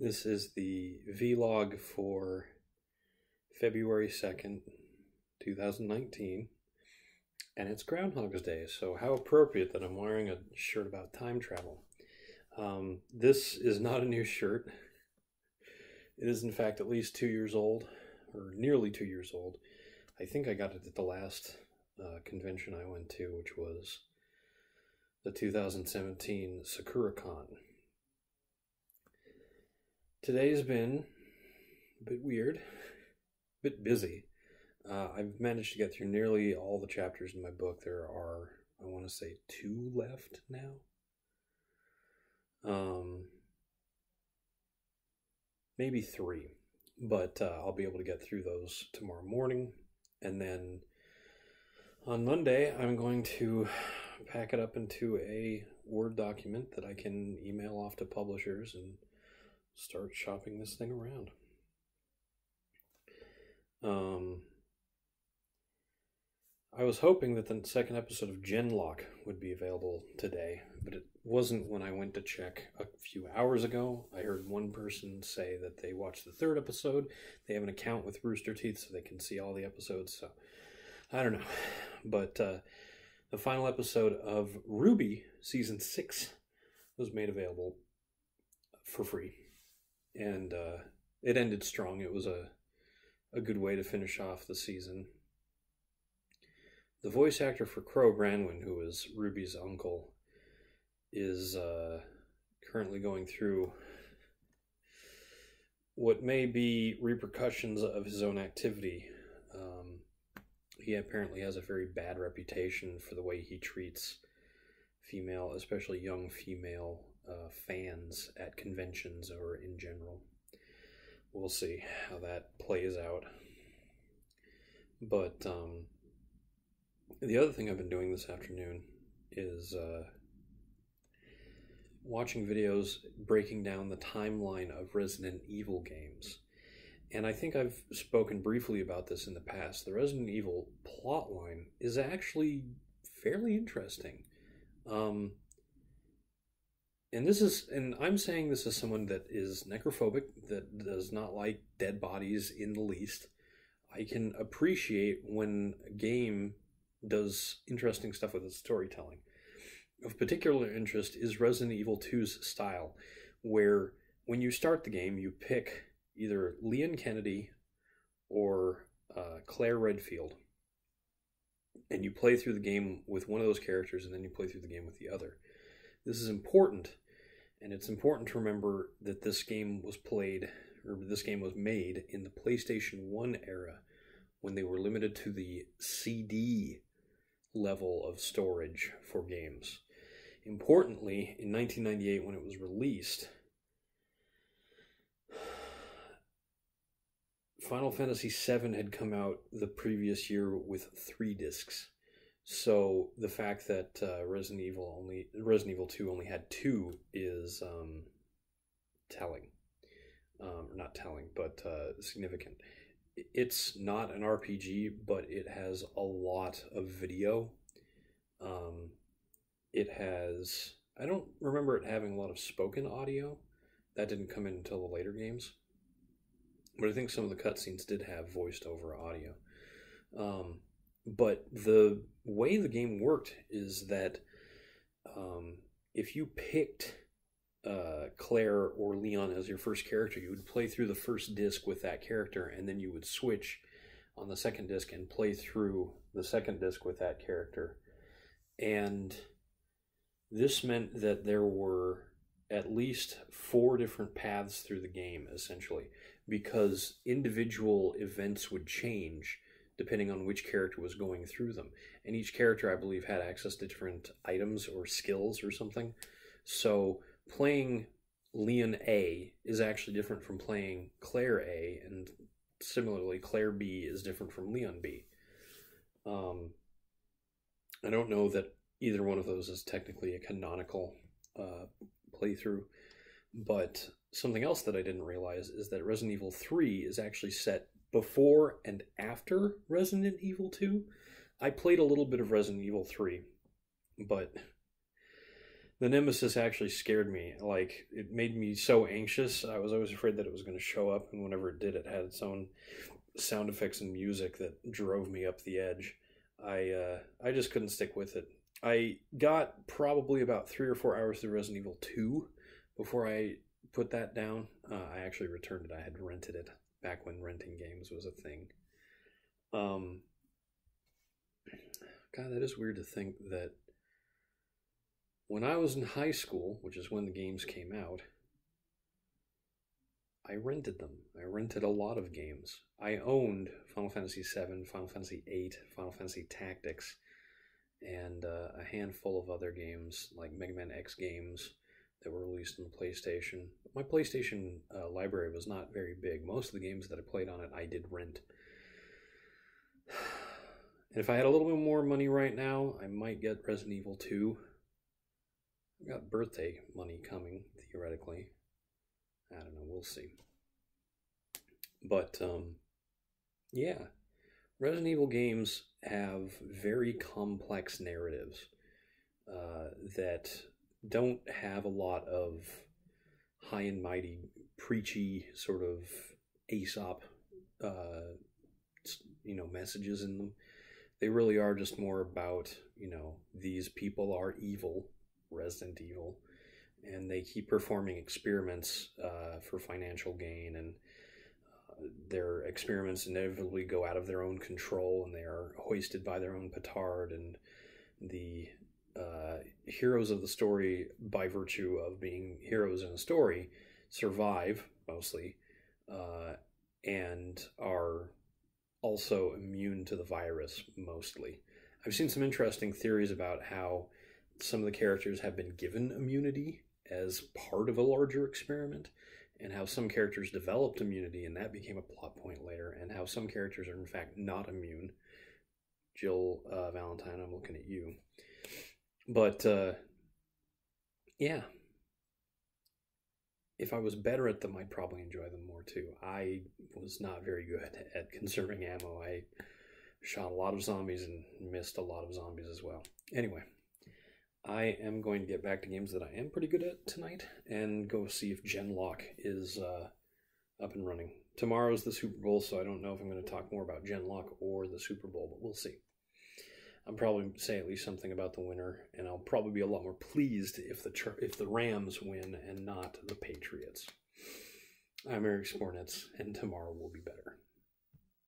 This is the vlog for February 2nd, 2019, and it's Groundhogs Day, so how appropriate that I'm wearing a shirt about time travel. This is not a new shirt. It is in fact at least 2 years old, or nearly 2 years old. I think I got it at the last convention I went to, which was the 2017 SakuraCon. Today's been a bit weird, a bit busy. I've managed to get through nearly all the chapters in my book. There are, I want to say, 2 left now. Maybe 3, but I'll be able to get through those tomorrow morning. And then on Monday, I'm going to pack it up into a Word document that I can email off to publishers and start shopping this thing around. I was hoping that the second episode of Genlock would be available today, but it wasn't when I went to check a few hours ago. I heard one person say that they watched the 3rd episode. They have an account with Rooster Teeth so they can see all the episodes, so I don't know. But the final episode of Ruby Season 6 was made available for free. And it ended strong. It was a good way to finish off the season. The voice actor for Crow Branwyn, who is Ruby's uncle, is currently going through what may be repercussions of his own activity. He apparently has a very bad reputation for the way he treats female, especially young female fans at conventions or in general. We'll see how that plays out. But the other thing I've been doing this afternoon is watching videos breaking down the timeline of Resident Evil games. And I think I've spoken briefly about this in the past. The Resident Evil plotline is actually fairly interesting. And I'm saying this as someone that is necrophobic, that does not like dead bodies in the least. I can appreciate when a game does interesting stuff with its storytelling. Of particular interest is Resident Evil 2's style, where when you start the game, you pick either Leon Kennedy or Claire Redfield, and you play through the game with one of those characters, and then you play through the game with the other. This is important, and it's important to remember that this game was made in the PlayStation 1 era, when they were limited to the CD level of storage for games. Importantly, in 1998, when it was released, Final Fantasy VII had come out the previous year with 3 discs. So the fact that Resident Evil 2 only had 2 is telling. Not telling, but significant. It's not an RPG, but it has a lot of video. It has... I don't remember it having a lot of spoken audio. That didn't come in until the later games. But I think some of the cutscenes did have voiced over audio. But the way the game worked is that if you picked Claire or Leon as your first character, you would play through the first disc with that character, and then you would switch on the second disc and play through the second disc with that character. And this meant that there were at least 4 different paths through the game, essentially, because individual events would change depending on which character was going through them. And each character, I believe, had access to different items or skills or something. So playing Leon A is actually different from playing Claire A, and similarly, Claire B is different from Leon B. I don't know that either one of those is technically a canonical playthrough, but something else that I didn't realize is that Resident Evil 3 is actually set before and after Resident Evil 2. I played a little bit of Resident Evil 3, but The Nemesis actually scared me. Like, it made me so anxious. I was always afraid that it was going to show up, and whenever it did, it had its own sound effects and music that drove me up the edge. I just couldn't stick with it. I got probably about 3 or 4 hours through Resident Evil 2 before I put that down. I actually returned it. I had rented it back when renting games was a thing. God, that is weird to think that when I was in high school, which is when the games came out, I rented them. I rented a lot of games. I owned Final Fantasy VII, Final Fantasy VIII, Final Fantasy Tactics, and a handful of other games like Mega Man X games that were released on the PlayStation. My PlayStation library was not very big. Most of the games that I played on it, I did rent. And if I had a little bit more money right now, I might get Resident Evil 2. I've got birthday money coming, theoretically. I don't know, we'll see. But, yeah. Resident Evil games have very complex narratives that don't have a lot of high and mighty, preachy sort of Aesop, messages in them. They really are just more about, these people are evil, Resident Evil, and they keep performing experiments for financial gain, and their experiments inevitably go out of their own control, and they are hoisted by their own petard, and the heroes of the story, by virtue of being heroes in a story, survive, mostly, and are also immune to the virus, mostly. I've seen some interesting theories about how some of the characters have been given immunity as part of a larger experiment, and how some characters developed immunity and that became a plot point later, and how some characters are in fact not immune. Jill Valentine, I'm looking at you. But, yeah. If I was better at them, I'd probably enjoy them more too. I was not very good at conserving ammo. I shot a lot of zombies and missed a lot of zombies as well. Anyway, I am going to get back to games that I am pretty good at tonight and go see if Genlock is up and running. Tomorrow's the Super Bowl, so I don't know if I'm going to talk more about Genlock or the Super Bowl, but we'll see. I'll probably say at least something about the winner, and I'll probably be a lot more pleased if the Rams win and not the Patriots. I'm Eric Spornitz, and tomorrow will be better.